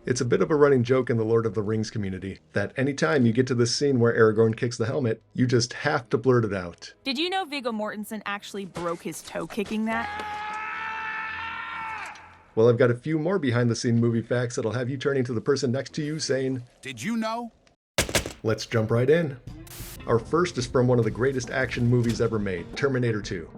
It's a bit of a running joke in the Lord of the Rings community that anytime you get to this scene where Aragorn kicks the helmet, you just have to blurt it out. Did you know Viggo Mortensen actually broke his toe kicking that? Well, I've got a few more behind-the-scene movie facts that'll have you turning to the person next to you saying, "Did you know?" Let's jump right in. Our first is from one of the greatest action movies ever made, Terminator 2.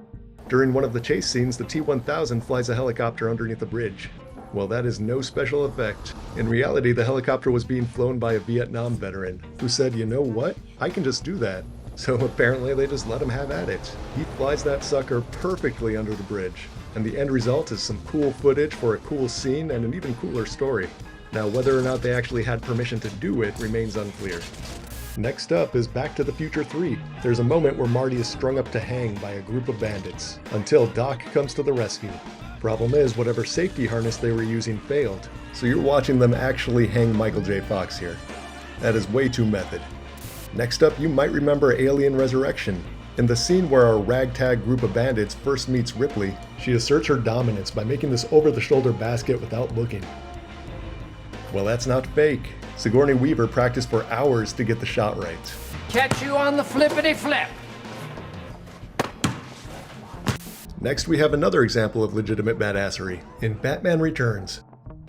During one of the chase scenes, the T-1000 flies a helicopter underneath a bridge. Well, that is no special effect. In reality, the helicopter was being flown by a Vietnam veteran who said, you know what, I can just do that. So apparently they just let him have at it. He flies that sucker perfectly under the bridge. And the end result is some cool footage for a cool scene and an even cooler story. Now, whether or not they actually had permission to do it remains unclear. Next up is Back to the Future 3. There's a moment where Marty is strung up to hang by a group of bandits, until Doc comes to the rescue. Problem is, whatever safety harness they were using failed, so you're watching them actually hang Michael J. Fox here. That is way too method. Next up, you might remember Alien Resurrection. In the scene where our ragtag group of bandits first meets Ripley, she asserts her dominance by making this over-the-shoulder basket without looking. Well, that's not fake. Sigourney Weaver practiced for hours to get the shot right. Catch you on the flippity-flip! Next, we have another example of legitimate badassery in Batman Returns.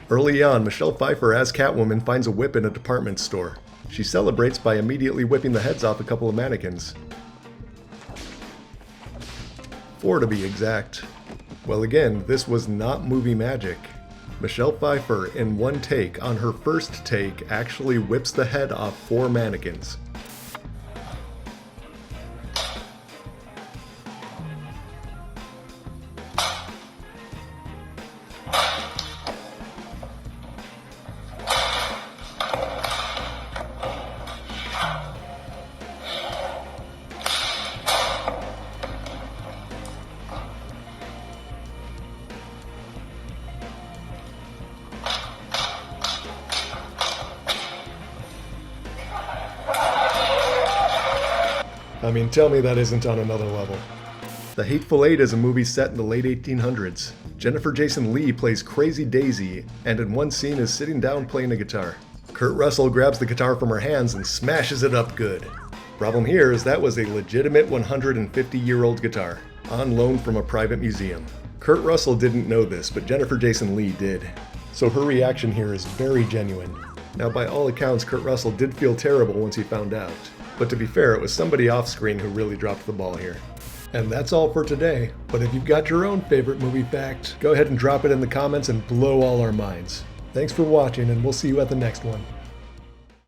Early on, Michelle Pfeiffer as Catwoman finds a whip in a department store. She celebrates by immediately whipping the heads off a couple of mannequins. 4 to be exact. Well, again, this was not movie magic. Michelle Pfeiffer, in one take, on her first take, actually whips the head off 4 mannequins. I mean, tell me that isn't on another level. The Hateful Eight is a movie set in the late 1800s. Jennifer Jason Leigh plays Crazy Daisy, and in one scene is sitting down playing a guitar. Kurt Russell grabs the guitar from her hands and smashes it up good. Problem here is that was a legitimate 150-year-old guitar, on loan from a private museum. Kurt Russell didn't know this, but Jennifer Jason Leigh did. So her reaction here is very genuine. Now, by all accounts, Kurt Russell did feel terrible once he found out. But to be fair, it was somebody off-screen who really dropped the ball here. And that's all for today, but if you've got your own favorite movie fact, go ahead and drop it in the comments and blow all our minds. Thanks for watching, and we'll see you at the next one.